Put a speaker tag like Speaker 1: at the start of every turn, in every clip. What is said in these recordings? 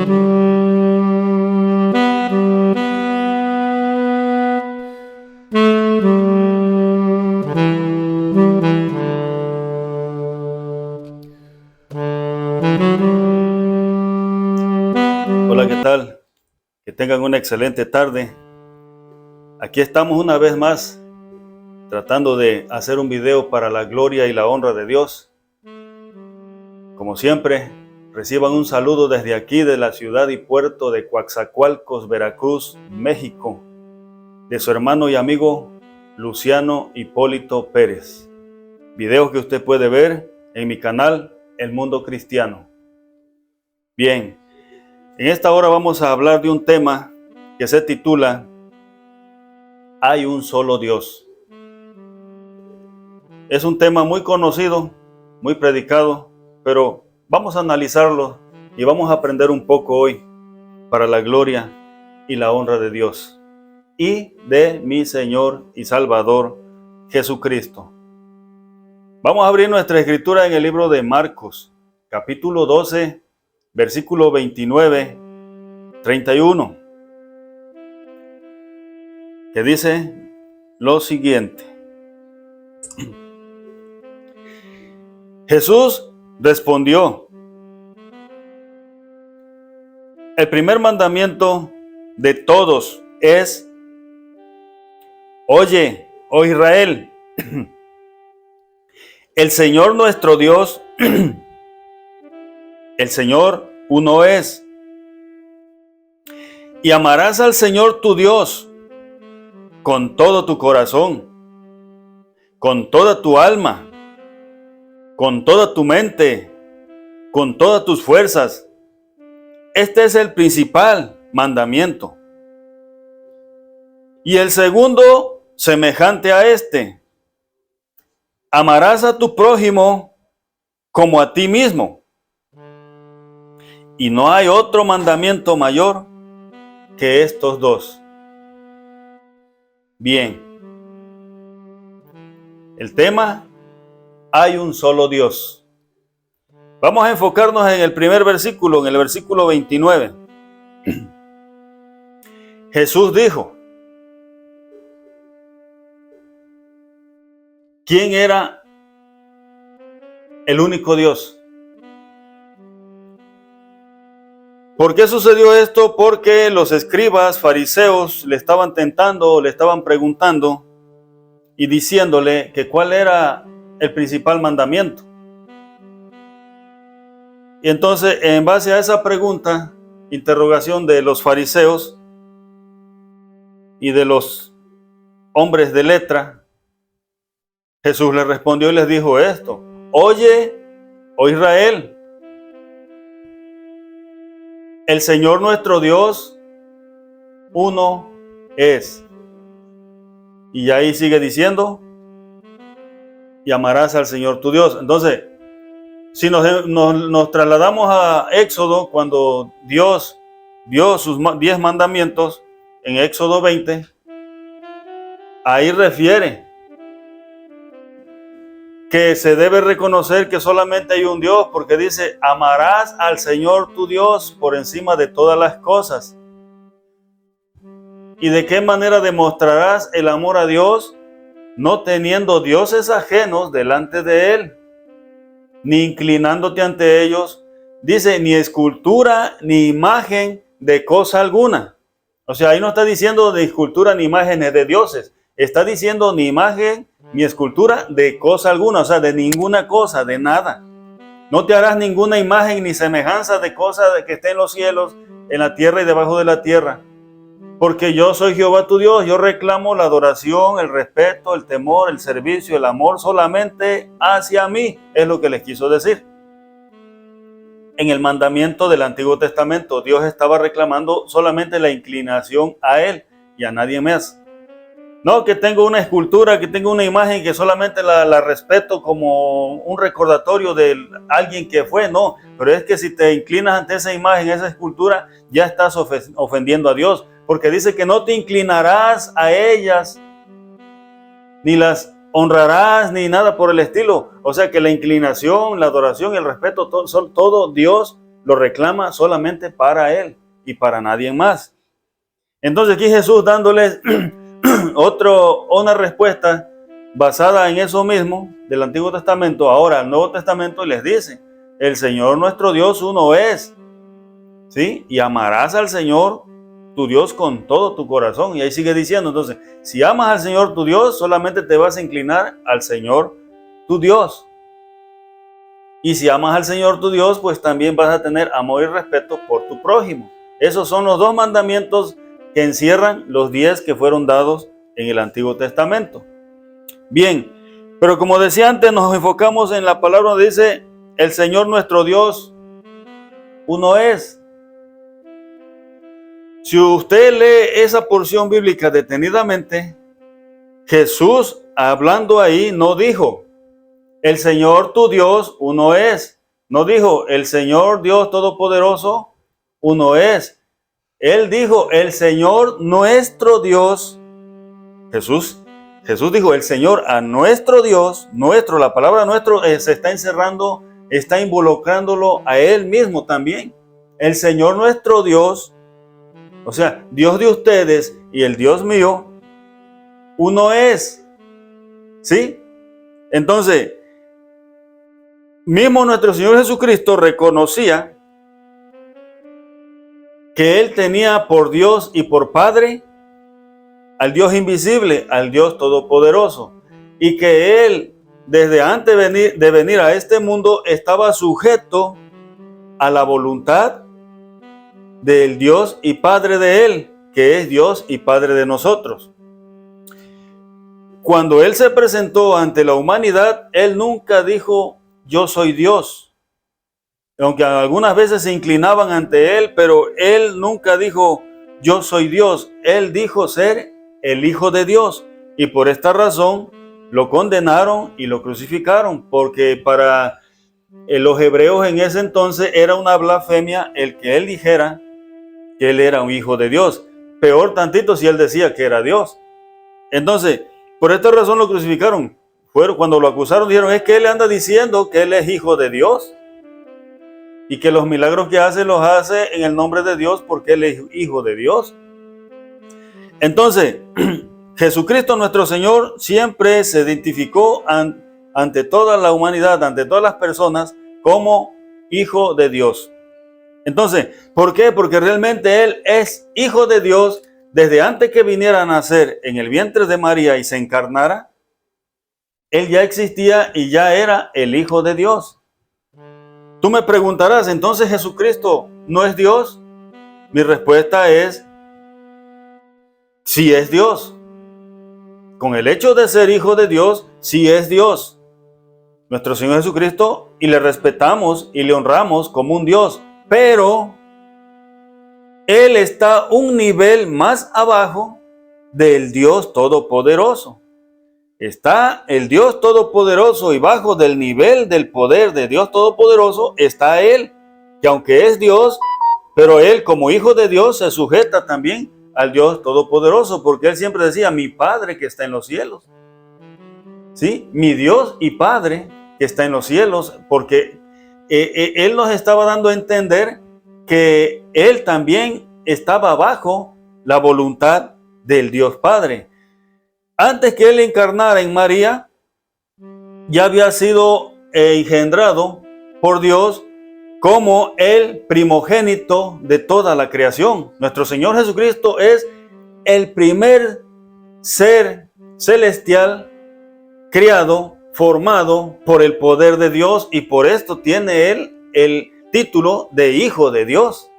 Speaker 1: Hola, ¿qué tal? Que tengan una excelente tarde. Aquí estamos una vez más tratando de hacer un video para la gloria y la honra de Dios. Como siempre, reciban un saludo desde aquí de la ciudad y puerto de Coatzacoalcos, Veracruz, México, de su hermano y amigo Luciano Hipólito Pérez. Videos que usted puede ver en mi canal El Mundo Cristiano. Bien, en esta hora vamos a hablar de un tema que se titula Hay un solo Dios. Es un tema muy conocido, muy predicado, pero vamos a analizarlo y vamos a aprender un poco hoy para la gloria y la honra de Dios y de mi Señor y Salvador Jesucristo. Vamos a abrir nuestra escritura en el libro de Marcos, capítulo 12, versículo 29, 31, que dice lo siguiente. Jesús respondió: el primer mandamiento de todos es: oye, oh Israel, el Señor nuestro Dios, el Señor uno es. Y amarás al Señor tu Dios con todo tu corazón, con toda tu alma, con toda tu mente, con todas tus fuerzas. Este es el principal mandamiento. Y el segundo, semejante a este: amarás a tu prójimo como a ti mismo. Y no hay otro mandamiento mayor que estos dos. Bien, el tema: hay un solo Dios. Vamos a enfocarnos en el primer versículo, en el versículo 29. Jesús dijo: ¿quién era el único Dios? ¿Por qué sucedió esto? Porque los escribas, fariseos, le estaban tentando, le estaban preguntando y diciéndole que cuál era el principal mandamiento. Y entonces, en base a esa pregunta, interrogación de los fariseos y de los hombres de letra, Jesús les respondió y les dijo esto: oye, oh Israel, el Señor nuestro Dios uno es. Y ahí sigue diciendo: y amarás al Señor tu Dios. Entonces, si nos trasladamos a Éxodo, cuando Dios dio sus 10 mandamientos, en Éxodo 20, ahí refiere que se debe reconocer que solamente hay un Dios, porque dice: amarás al Señor tu Dios por encima de todas las cosas. ¿Y de qué manera demostrarás el amor a Dios? No teniendo dioses ajenos delante de Él, ni inclinándote ante ellos. Dice: ni escultura ni imagen de cosa alguna. O sea, ahí no está diciendo de escultura ni imágenes de dioses. Está diciendo ni imagen ni escultura de cosa alguna. O sea, de ninguna cosa, de nada. No te harás ninguna imagen ni semejanza de cosa que esté en los cielos, en la tierra y debajo de la tierra. Porque yo soy Jehová tu Dios. Yo reclamo la adoración, el respeto, el temor, el servicio, el amor solamente hacia mí. Es lo que les quiso decir. En el mandamiento del Antiguo Testamento, Dios estaba reclamando solamente la inclinación a Él y a nadie más. No que tengo una escultura, que tengo una imagen que solamente la respeto como un recordatorio de alguien que fue. No, pero es que si te inclinas ante esa imagen, esa escultura, ya estás ofendiendo a Dios. Porque dice que no te inclinarás a ellas, ni las honrarás, ni nada por el estilo. O sea que la inclinación, la adoración, el respeto, todo Dios lo reclama solamente para él y para nadie más. Entonces aquí Jesús dándoles una respuesta basada en eso mismo del Antiguo Testamento, ahora al Nuevo Testamento les dice, el Señor nuestro Dios uno es, ¿sí? Y amarás al Señor tu Dios con todo tu corazón. Y ahí sigue diciendo, entonces, si amas al Señor tu Dios, solamente te vas a inclinar al Señor tu Dios. Y si amas al Señor tu Dios, pues también vas a tener amor y respeto por tu prójimo. Esos son los 2 mandamientos que encierran los 10 que fueron dados en el Antiguo Testamento. Bien, pero como decía antes, nos enfocamos en la palabra donde dice, el Señor nuestro Dios uno es. Si usted lee esa porción bíblica detenidamente, Jesús hablando ahí no dijo, el Señor tu Dios uno es. No dijo, el Señor Dios Todopoderoso uno es. Él dijo, el Señor nuestro Dios. Jesús dijo, el Señor a nuestro Dios, nuestro, la palabra nuestro se está encerrando, está involucrándolo a Él mismo también. El Señor nuestro Dios, o sea, Dios de ustedes y el Dios mío, uno es. ¿Sí? Entonces, mismo nuestro Señor Jesucristo reconocía que Él tenía por Dios y por Padre al Dios invisible, al Dios todopoderoso, y que Él, desde antes de venir a este mundo, estaba sujeto a la voluntad del Dios y Padre de Él, que es Dios y Padre de nosotros. Cuando Él se presentó ante la humanidad, Él nunca dijo, yo soy Dios. Aunque algunas veces se inclinaban ante Él, pero Él nunca dijo, yo soy Dios. Él dijo ser el Hijo de Dios. Y por esta razón lo condenaron y lo crucificaron, porque para los hebreos en ese entonces era una blasfemia el que Él dijera que Él era un Hijo de Dios. Peor tantito si Él decía que era Dios. Entonces, por esta razón lo crucificaron. Cuando lo acusaron, dijeron, es que Él anda diciendo que Él es Hijo de Dios. Y que los milagros que hace los hace en el nombre de Dios porque Él es Hijo de Dios. Entonces, Jesucristo nuestro Señor siempre se identificó ante toda la humanidad, ante todas las personas, como Hijo de Dios. Entonces, ¿por qué? Porque realmente Él es Hijo de Dios desde antes que viniera a nacer en el vientre de María y se encarnara. Él ya existía y ya era el Hijo de Dios. Tú me preguntarás, ¿entonces Jesucristo no es Dios? Mi respuesta es, sí es Dios. Con el hecho de ser Hijo de Dios, sí es Dios. Nuestro Señor Jesucristo, y le respetamos y le honramos como un Dios. Pero Él está un nivel más abajo del Dios Todopoderoso. Está el Dios Todopoderoso y bajo del nivel del poder de Dios Todopoderoso está Él, que aunque es Dios, pero Él como Hijo de Dios se sujeta también al Dios Todopoderoso, porque Él siempre decía, mi Padre que está en los cielos. ¿Sí? Mi Dios y Padre que está en los cielos, porque Él nos estaba dando a entender que Él también estaba bajo la voluntad del Dios Padre. Antes que Él encarnara en María, ya había sido engendrado por Dios como el primogénito de toda la creación. Nuestro Señor Jesucristo es el primer ser celestial criado, formado por el poder de Dios, y por esto tiene Él el título de Hijo de Dios.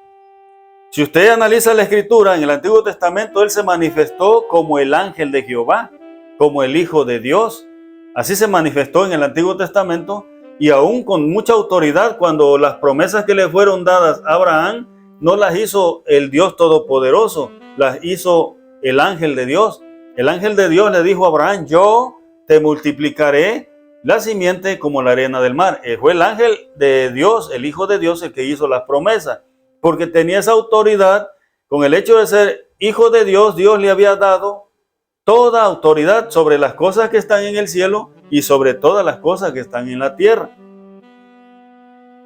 Speaker 1: Si usted analiza la Escritura, en el Antiguo Testamento Él se manifestó como el ángel de Jehová, como el Hijo de Dios. Así se manifestó en el Antiguo Testamento, y aún con mucha autoridad, cuando las promesas que le fueron dadas a Abraham no las hizo el Dios Todopoderoso, las hizo el ángel de Dios. El ángel de Dios le dijo a Abraham, yo te multiplicaré la simiente como la arena del mar. Fue el ángel de Dios, el Hijo de Dios, el que hizo las promesas, porque tenía esa autoridad. Con el hecho de ser Hijo de Dios, Dios le había dado toda autoridad sobre las cosas que están en el cielo y sobre todas las cosas que están en la tierra.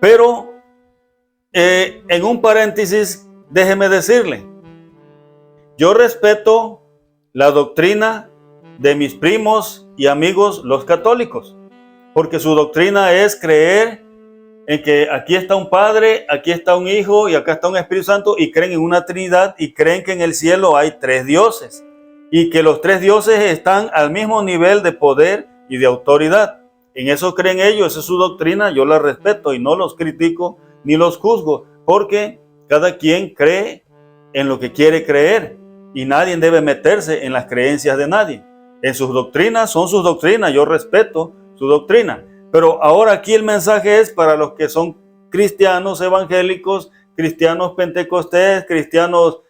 Speaker 1: Pero En un paréntesis, déjeme decirle, yo respeto la doctrina de mis primos y amigos los católicos, porque su doctrina es creer en que aquí está un Padre, aquí está un Hijo y acá está un Espíritu Santo, y creen en una Trinidad y creen que en el cielo hay 3 dioses y que los 3 dioses están al mismo nivel de poder y de autoridad. En eso creen ellos, esa es su doctrina, yo la respeto y no los critico ni los juzgo, porque cada quien cree en lo que quiere creer y nadie debe meterse en las creencias de nadie. En sus doctrinas son sus doctrinas, yo respeto su doctrina. Pero ahora aquí el mensaje es para los que son cristianos evangélicos, cristianos pentecostés, cristianos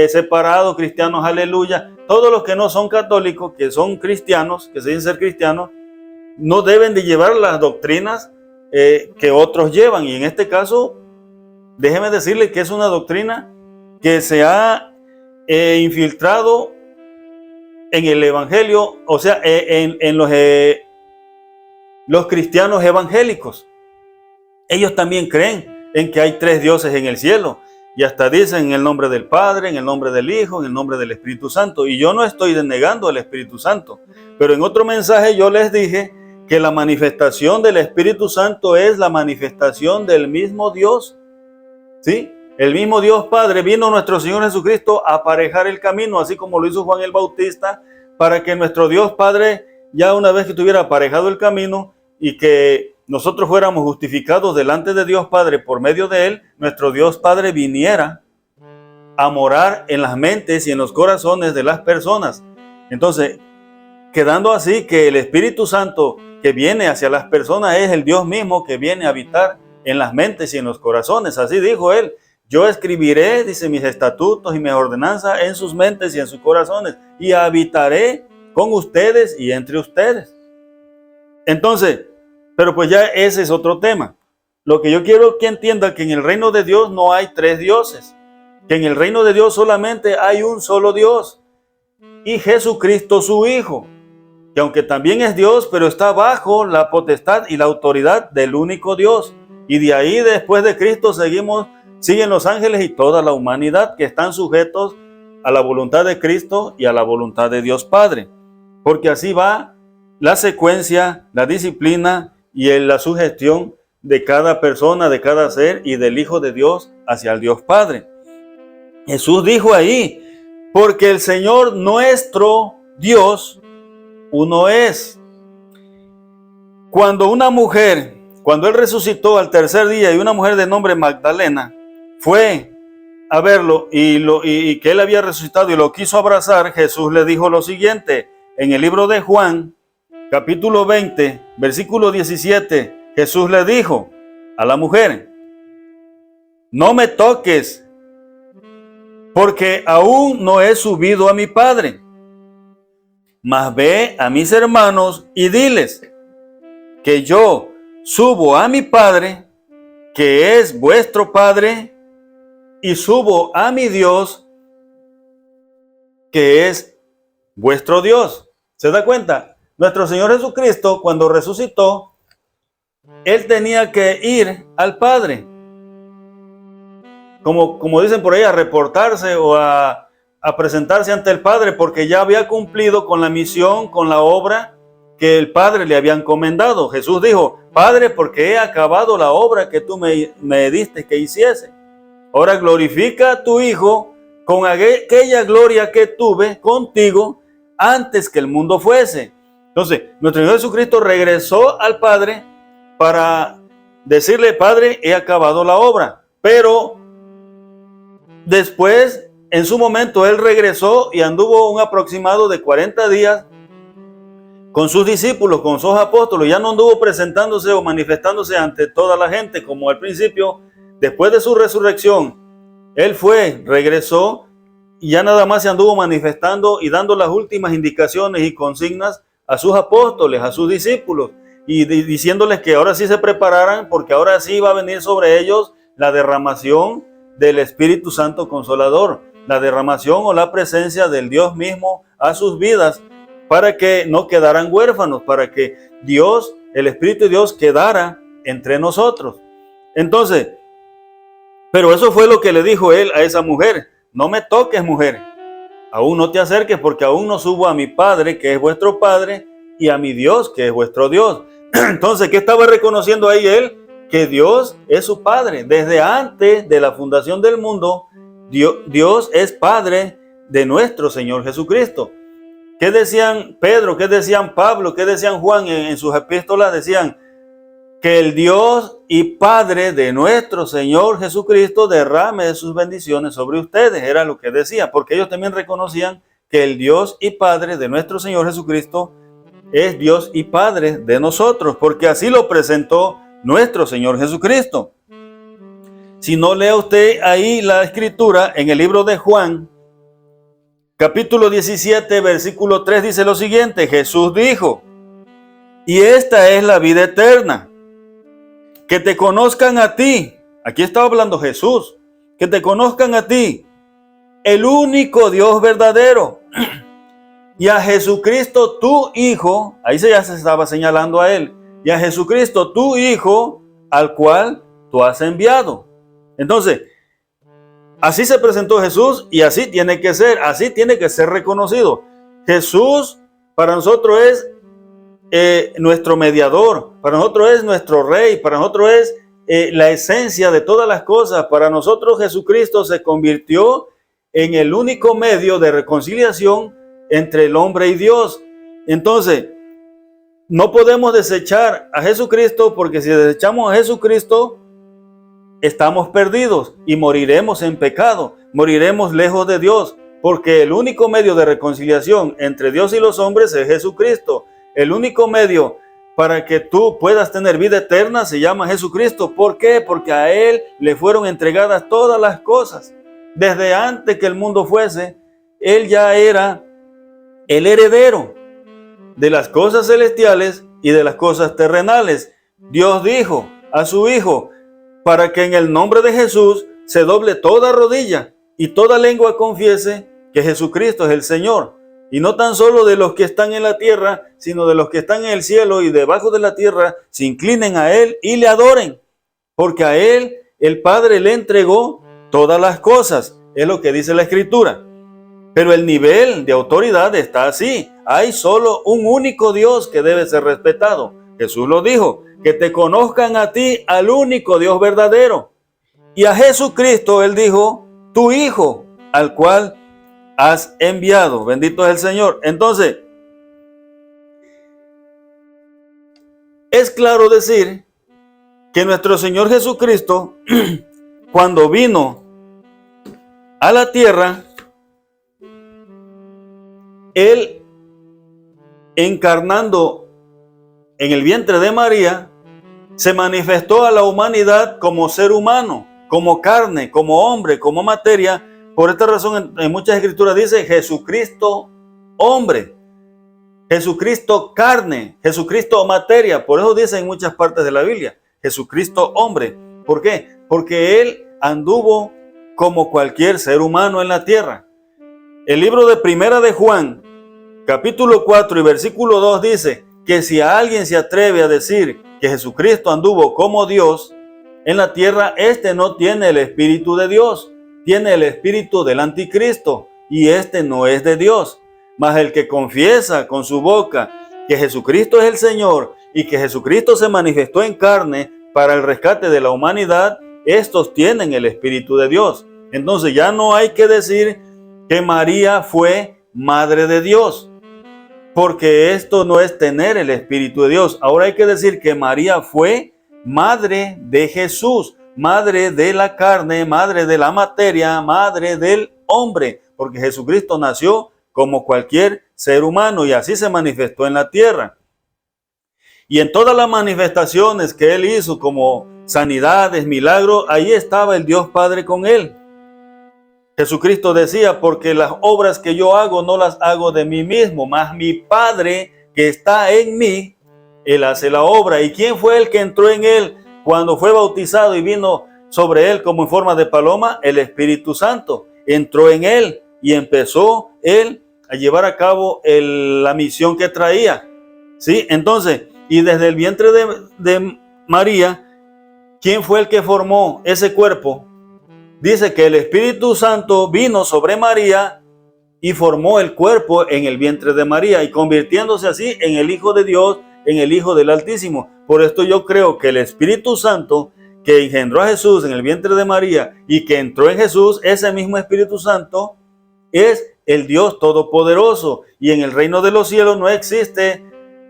Speaker 1: separados, cristianos aleluya. Todos los que no son católicos, que son cristianos, que se dicen ser cristianos, no deben de llevar las doctrinas que otros llevan. Y en este caso, déjeme decirle que es una doctrina que se ha infiltrado en el evangelio, o sea, en los cristianos evangélicos. Ellos también creen en que hay 3 dioses en el cielo y hasta dicen en el nombre del Padre, en el nombre del Hijo, en el nombre del Espíritu Santo. Y yo no estoy denegando el Espíritu Santo, pero en otro mensaje yo les dije que la manifestación del Espíritu Santo es la manifestación del mismo Dios, ¿sí? El mismo Dios Padre, vino nuestro Señor Jesucristo a aparejar el camino, así como lo hizo Juan el Bautista, para que nuestro Dios Padre, ya una vez que tuviera aparejado el camino y que nosotros fuéramos justificados delante de Dios Padre por medio de Él, nuestro Dios Padre viniera a morar en las mentes y en los corazones de las personas. Entonces, quedando así que el Espíritu Santo que viene hacia las personas es el Dios mismo que viene a habitar en las mentes y en los corazones. Así dijo Él: yo escribiré, dice, mis estatutos y mis ordenanzas en sus mentes y en sus corazones, y habitaré con ustedes y entre ustedes. Entonces, pero pues ya ese es otro tema. Lo que yo quiero que entienda que en el reino de Dios no hay 3 dioses, que en el reino de Dios solamente hay un solo Dios y Jesucristo su Hijo, que aunque también es Dios, pero está bajo la potestad y la autoridad del único Dios. Y de ahí, después de Cristo, siguen los ángeles y toda la humanidad, que están sujetos a la voluntad de Cristo y a la voluntad de Dios Padre. Porque así va la secuencia, la disciplina y la sugestión de cada persona, de cada ser y del Hijo de Dios hacia el Dios Padre. Jesús dijo ahí: porque el Señor nuestro Dios uno es. Cuando Él resucitó al tercer día y una mujer de nombre Magdalena fue a verlo y que Él había resucitado y lo quiso abrazar, Jesús le dijo lo siguiente en el libro de Juan, capítulo 20, versículo 17. Jesús le dijo a la mujer: no me toques, porque aún no he subido a mi Padre. Mas ve a mis hermanos y diles que yo subo a mi Padre, que es vuestro Padre, y subo a mi Dios, que es vuestro Dios. ¿Se da cuenta? Nuestro Señor Jesucristo, cuando resucitó, Él tenía que ir al Padre, como dicen por ahí, a reportarse o a presentarse ante el Padre, porque ya había cumplido con la misión, con la obra que el Padre le había encomendado. Jesús dijo: Padre, porque he acabado la obra que tú me diste que hiciese. Ahora glorifica a tu Hijo con aquella gloria que tuve contigo antes que el mundo fuese. Entonces, nuestro Señor Jesucristo regresó al Padre para decirle: Padre, he acabado la obra. Pero después, en su momento, Él regresó y anduvo un aproximado de 40 días con sus discípulos, con sus apóstoles. Ya no anduvo presentándose o manifestándose ante toda la gente como al principio. Después de su resurrección, Él regresó y ya nada más se anduvo manifestando y dando las últimas indicaciones y consignas a sus apóstoles, a sus discípulos, y diciéndoles que ahora sí se prepararan, porque ahora sí va a venir sobre ellos la derramación del Espíritu Santo Consolador, la derramación o la presencia del Dios mismo a sus vidas, para que no quedaran huérfanos, para que Dios, el Espíritu de Dios, quedara entre nosotros. Entonces, Pero eso fue lo que le dijo él a esa mujer: no me toques, mujer, aún no te acerques, porque aún no subo a mi Padre, que es vuestro Padre, y a mi Dios, que es vuestro Dios. Entonces, ¿qué estaba reconociendo ahí él? Que Dios es su Padre. Desde antes de la fundación del mundo, Dios es Padre de nuestro Señor Jesucristo. ¿Qué decían Pedro? ¿Qué decían Pablo? ¿Qué decían Juan en sus epístolas? Decían que el Dios y Padre de nuestro Señor Jesucristo derrame de sus bendiciones sobre ustedes. Era lo que decía, porque ellos también reconocían que el Dios y Padre de nuestro Señor Jesucristo es Dios y Padre de nosotros, porque así lo presentó nuestro Señor Jesucristo. Si no, lea usted ahí la escritura en el libro de Juan, capítulo 17, versículo 3, dice lo siguiente: Jesús dijo: y esta es la vida eterna, que te conozcan a ti. Aquí está hablando Jesús. Que te conozcan a ti, el único Dios verdadero, y a Jesucristo tu Hijo. Ahí ya se estaba señalando a él. Y a Jesucristo tu Hijo, al cual tú has enviado. Entonces, así se presentó Jesús, y así tiene que ser reconocido. Jesús para nosotros es nuestro mediador, para nosotros es nuestro rey, para nosotros es la esencia de todas las cosas. Para nosotros Jesucristo se convirtió en el único medio de reconciliación entre el hombre y Dios. Entonces, no podemos desechar a Jesucristo, porque si desechamos a Jesucristo, estamos perdidos y moriremos en pecado, moriremos lejos de Dios, porque el único medio de reconciliación entre Dios y los hombres es Jesucristo. El único medio para que tú puedas tener vida eterna se llama Jesucristo. ¿Por qué? Porque a Él le fueron entregadas todas las cosas. Desde antes que el mundo fuese, Él ya era el heredero de las cosas celestiales y de las cosas terrenales. Dios dijo a su Hijo, para que en el nombre de Jesús se doble toda rodilla y toda lengua confiese que Jesucristo es el Señor. Y no tan solo de los que están en la tierra, sino de los que están en el cielo y debajo de la tierra, se inclinen a Él y le adoren. Porque a Él el Padre le entregó todas las cosas. Es lo que dice la Escritura. Pero el nivel de autoridad está así. Hay solo un único Dios que debe ser respetado. Jesús lo dijo: que te conozcan a ti, al único Dios verdadero. Y a Jesucristo Él dijo: tu Hijo, al cual has enviado. Bendito es el Señor. Entonces, es claro decir que nuestro Señor Jesucristo, cuando vino a la tierra, Él, encarnando en el vientre de María, se manifestó a la humanidad como ser humano, como carne, como hombre, como materia. Por esta razón, en muchas escrituras dice Jesucristo hombre, Jesucristo carne, Jesucristo materia. Por eso dice en muchas partes de la Biblia Jesucristo hombre. ¿Por qué? Porque Él anduvo como cualquier ser humano en la tierra. El libro de Primera de Juan, capítulo 4 y versículo 2 dice que si alguien se atreve a decir que Jesucristo anduvo como Dios en la tierra, este no tiene el Espíritu de Dios, tiene el espíritu del anticristo, y este no es de Dios. Mas el que confiesa con su boca que Jesucristo es el Señor y que Jesucristo se manifestó en carne para el rescate de la humanidad, estos tienen el Espíritu de Dios. Entonces ya no hay que decir que María fue madre de Dios, porque esto no es tener el Espíritu de Dios. Ahora hay que decir que María fue madre de Jesús, madre de la carne, madre de la materia, madre del hombre, porque Jesucristo nació como cualquier ser humano y así se manifestó en la tierra. Y en todas las manifestaciones que Él hizo, como sanidades, milagros, ahí estaba el Dios Padre con Él. Jesucristo decía: porque las obras que yo hago no las hago de mí mismo, mas mi Padre que está en mí, Él hace la obra. ¿Y quién fue el que entró en Él cuando fue bautizado y vino sobre Él como en forma de paloma? El Espíritu Santo entró en Él y empezó Él a llevar a cabo la misión que traía. ¿Sí? Entonces, y desde el vientre de María, ¿quién fue el que formó ese cuerpo? dice que el Espíritu Santo vino sobre María y formó el cuerpo en el vientre de María y convirtiéndose así en el Hijo de Dios, en el Hijo del Altísimo. Por esto yo creo que el Espíritu Santo que engendró a Jesús en el vientre de María y que entró en Jesús, ese mismo Espíritu Santo es el Dios Todopoderoso. Y en el reino de los cielos no existe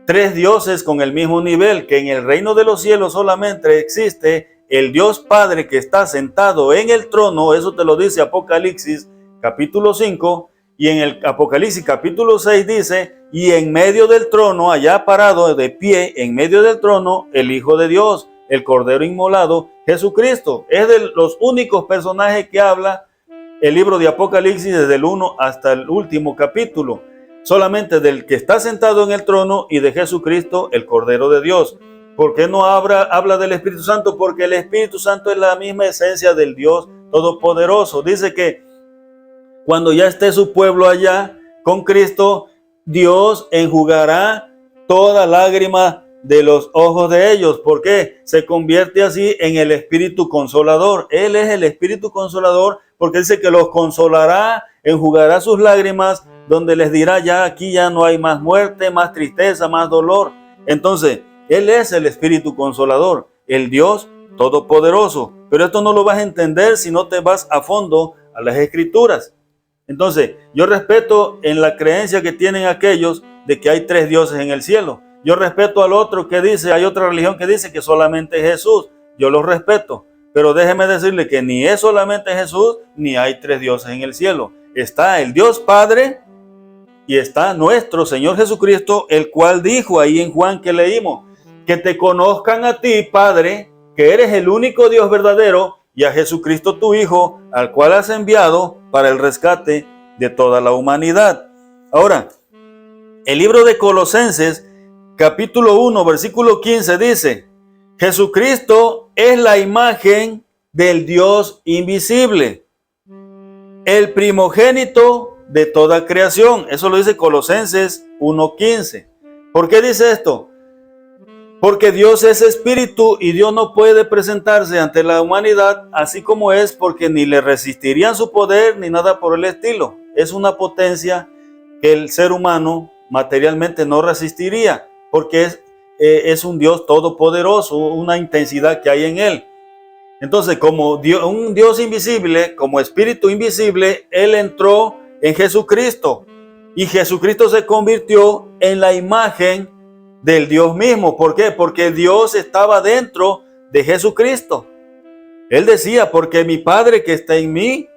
Speaker 1: tres dioses con el mismo nivel, que en el reino de los cielos solamente existe el Dios Padre que está sentado en el trono. Eso te lo dice Apocalipsis capítulo 5, y en el Apocalipsis capítulo 6 dice, y en medio del trono, allá parado de pie, en medio del trono, el Hijo de Dios, el Cordero inmolado, Jesucristo. Es de los únicos personajes que habla el libro de Apocalipsis desde el 1 hasta el último capítulo. Solamente del que está sentado en el trono y de Jesucristo, el Cordero de Dios. ¿Por qué no habla del Espíritu Santo? Porque el Espíritu Santo es la misma esencia del Dios Todopoderoso. Dice que cuando ya esté su pueblo allá con Cristo, Dios enjugará toda lágrima de los ojos de ellos. ¿Por qué? Se convierte así en el Espíritu Consolador. Él es el Espíritu Consolador porque dice que los consolará, enjugará sus lágrimas, donde les dirá ya aquí ya no hay más muerte, más tristeza, más dolor. Entonces, Él es el Espíritu Consolador, el Dios Todopoderoso. Pero esto no lo vas a entender si no te vas a fondo a las Escrituras. Entonces, yo respeto en la creencia que tienen aquellos de que hay tres dioses en el cielo. Yo respeto al otro que dice, hay otra religión que dice que solamente Jesús. Yo los respeto. Pero déjeme decirle que ni es solamente Jesús, ni hay tres dioses en el cielo. Está el Dios Padre y está nuestro Señor Jesucristo, el cual dijo ahí en Juan que leímos, que te conozcan a ti, Padre, que eres el único Dios verdadero, y a Jesucristo tu Hijo, al cual has enviado para el rescate de toda la humanidad. Ahora, el libro de Colosenses, capítulo 1, versículo 15 dice, Jesucristo es la imagen del Dios invisible, el primogénito de toda creación. Eso lo dice Colosenses 1:15. ¿Por qué dice esto? Porque Dios es espíritu y Dios no puede presentarse ante la humanidad así como es, porque ni le resistirían su poder ni nada por el estilo. Es una potencia que el ser humano materialmente no resistiría, porque es un Dios todopoderoso, una intensidad que hay en Él. Entonces, como Dios, un Dios invisible, como espíritu invisible, Él entró en Jesucristo y Jesucristo se convirtió en la imagen del Dios mismo. ¿Por qué? Porque Dios estaba dentro de Jesucristo. Él decía, porque mi Padre que está en mí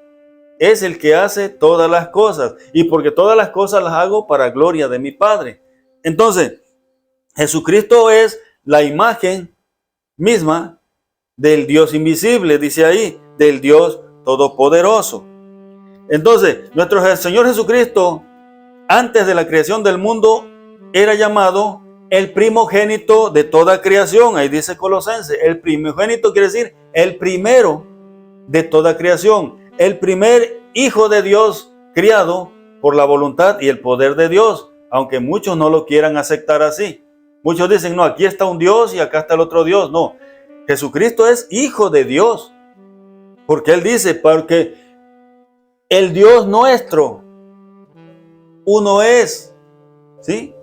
Speaker 1: es el que hace todas las cosas, y porque todas las cosas las hago para gloria de mi Padre. Entonces, Jesucristo es la imagen misma del Dios invisible, dice ahí, del Dios todopoderoso. Entonces, nuestro Señor Jesucristo, antes de la creación del mundo, era llamado el primogénito de toda creación. Ahí dice Colosenses, el primogénito quiere decir el primero de toda creación, el primer hijo de Dios criado por la voluntad y el poder de Dios, aunque muchos no lo quieran aceptar así. Muchos dicen, no, aquí está un Dios y acá está el otro Dios. No, Jesucristo es hijo de Dios, porque Él dice, porque el Dios nuestro uno es, ¿sí?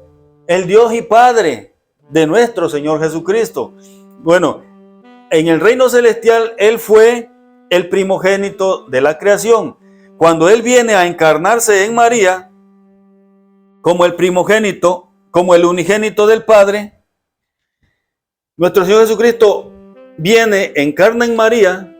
Speaker 1: El Dios y Padre de nuestro Señor Jesucristo. Bueno, en el reino celestial Él fue el primogénito de la creación. Cuando Él viene a encarnarse en María, como el primogénito, como el unigénito del Padre, nuestro Señor Jesucristo viene, encarna en María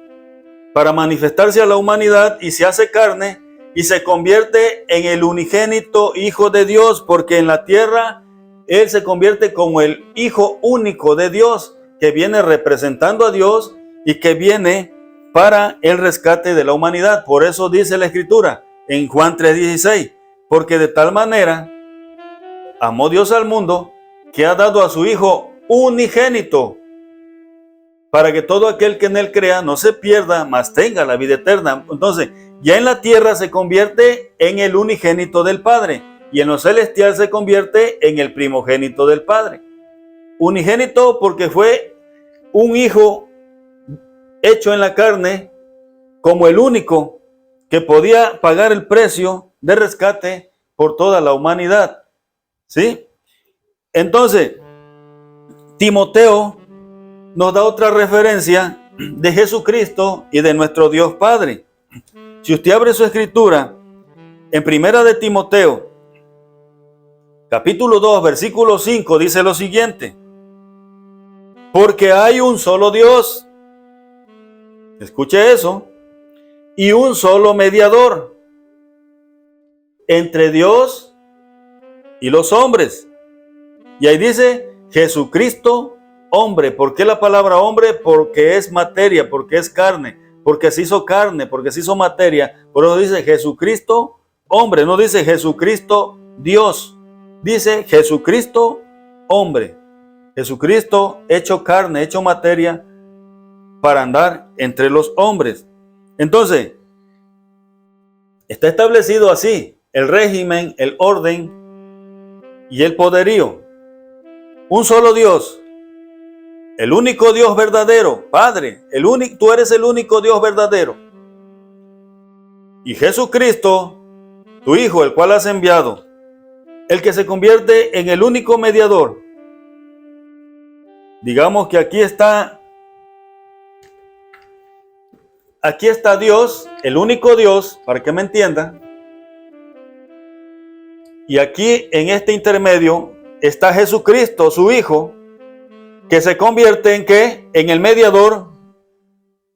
Speaker 1: para manifestarse a la humanidad y se hace carne y se convierte en el unigénito Hijo de Dios, porque en la tierra Él se convierte como el Hijo único de Dios, que viene representando a Dios y que viene para el rescate de la humanidad. Por eso dice la Escritura en Juan 3:16, porque de tal manera amó Dios al mundo que ha dado a su Hijo unigénito, para que todo aquel que en Él crea no se pierda, mas tenga la vida eterna. Entonces, ya en la tierra se convierte en el unigénito del Padre, y en lo celestial se convierte en el primogénito del Padre. Unigénito porque fue un hijo hecho en la carne, como el único que podía pagar el precio de rescate por toda la humanidad. ¿Sí? Entonces, Timoteo nos da otra referencia de Jesucristo y de nuestro Dios Padre. Si usted abre su escritura en Primera de Timoteo, capítulo 2, versículo 5, dice lo siguiente: porque hay un solo Dios, escuche eso, y un solo mediador entre Dios y los hombres. Y ahí dice Jesucristo, hombre. ¿Por qué la palabra hombre? Porque es materia, porque es carne, porque se hizo carne, porque se hizo materia. Por eso dice Jesucristo, hombre. No dice Jesucristo, Dios. Dice Jesucristo, hombre. Jesucristo hecho carne, hecho materia para andar entre los hombres. Entonces, está establecido así el régimen, el orden y el poderío. Un solo Dios, el único Dios verdadero, Padre, tú eres el único Dios verdadero. Y Jesucristo, tu Hijo, el cual has enviado, el que se convierte en el único mediador. Digamos que aquí está Dios, el único Dios, para que me entiendan. Y aquí en este intermedio está Jesucristo, su Hijo, que se convierte en ¿qué? En el mediador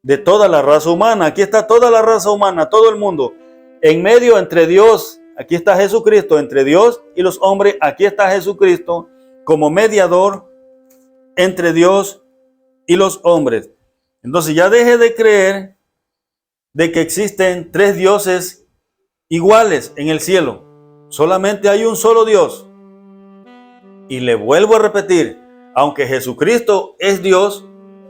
Speaker 1: de toda la raza humana. Aquí está toda la raza humana, todo el mundo. En medio entre Dios, aquí está Jesucristo, entre Dios y los hombres, aquí está Jesucristo como mediador entre Dios y los hombres. Entonces ya deje de creer de que existen tres dioses iguales en el cielo. Solamente hay un solo Dios. Y le vuelvo a repetir, aunque Jesucristo es Dios,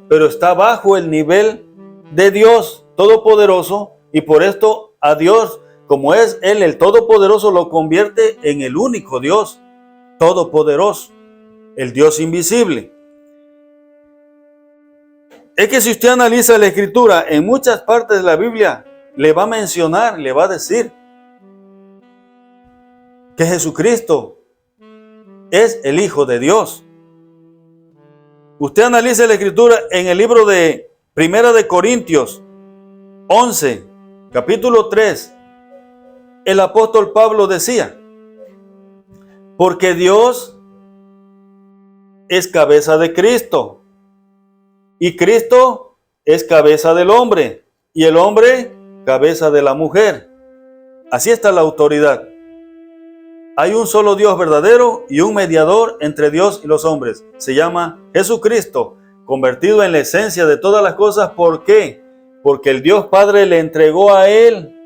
Speaker 1: pero está bajo el nivel de Dios Todopoderoso, y por esto a Dios, como es Él el Todopoderoso, lo convierte en el único Dios Todopoderoso, el Dios invisible. Es que si usted analiza la Escritura, en muchas partes de la Biblia le va a mencionar, le va a decir que Jesucristo es el Hijo de Dios. Usted analiza la Escritura en el libro de Primera de Corintios 11, capítulo 3. El apóstol Pablo decía: porque Dios es cabeza de Cristo, y Cristo es cabeza del hombre, y el hombre cabeza de la mujer. Así está la autoridad. Hay un solo Dios verdadero y un mediador entre Dios y los hombres. Se llama Jesucristo, convertido en la esencia de todas las cosas. ¿Por qué? Porque el Dios Padre le entregó a Él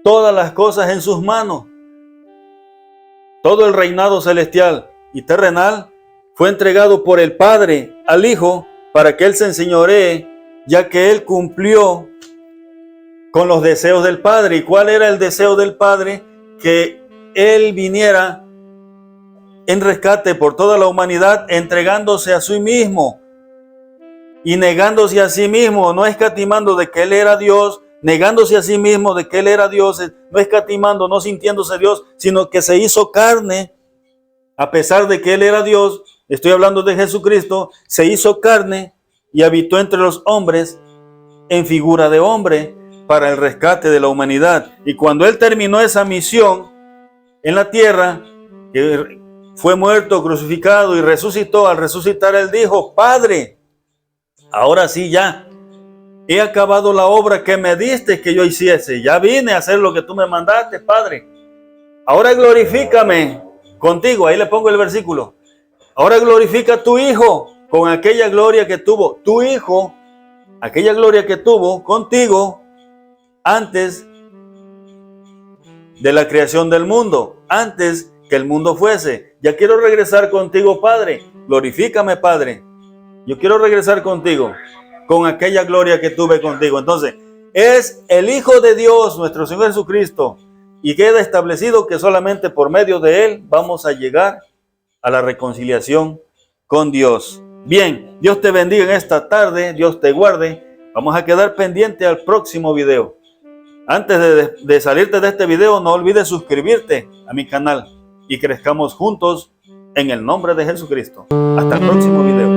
Speaker 1: todas las cosas en sus manos. Todo el reinado celestial y terrenal fue entregado por el Padre al Hijo para que Él se enseñoree, ya que Él cumplió con los deseos del Padre. ¿Y cuál era el deseo del Padre? Que Él viniera en rescate por toda la humanidad, entregándose a sí mismo y negándose a sí mismo, no escatimando de que Él era Dios, negándose a sí mismo de que Él era Dios, no escatimando, no sintiéndose Dios, sino que se hizo carne, a pesar de que Él era Dios. Estoy hablando de Jesucristo, se hizo carne y habitó entre los hombres en figura de hombre para el rescate de la humanidad. Y cuando Él terminó esa misión en la tierra, que fue muerto, crucificado y resucitó, al resucitar Él dijo: Padre, ahora sí ya, he acabado la obra que me diste que yo hiciese. Ya vine a hacer lo que tú me mandaste, Padre. Ahora glorifícame contigo. Ahí le pongo el versículo. Ahora glorifica a tu Hijo con aquella gloria que tuvo. Tu Hijo, aquella gloria que tuvo contigo antes de la creación del mundo, antes que el mundo fuese. Ya quiero regresar contigo, Padre. Glorifícame, Padre. Yo quiero regresar contigo con aquella gloria que tuve contigo. Entonces, es el Hijo de Dios, nuestro Señor Jesucristo, y queda establecido que solamente por medio de Él vamos a llegar a la reconciliación con Dios. Bien, Dios te bendiga en esta tarde, Dios te guarde. Vamos a quedar pendiente al próximo video. Antes de salirte de este video, no olvides suscribirte a mi canal y crezcamos juntos en el nombre de Jesucristo. Hasta el próximo video.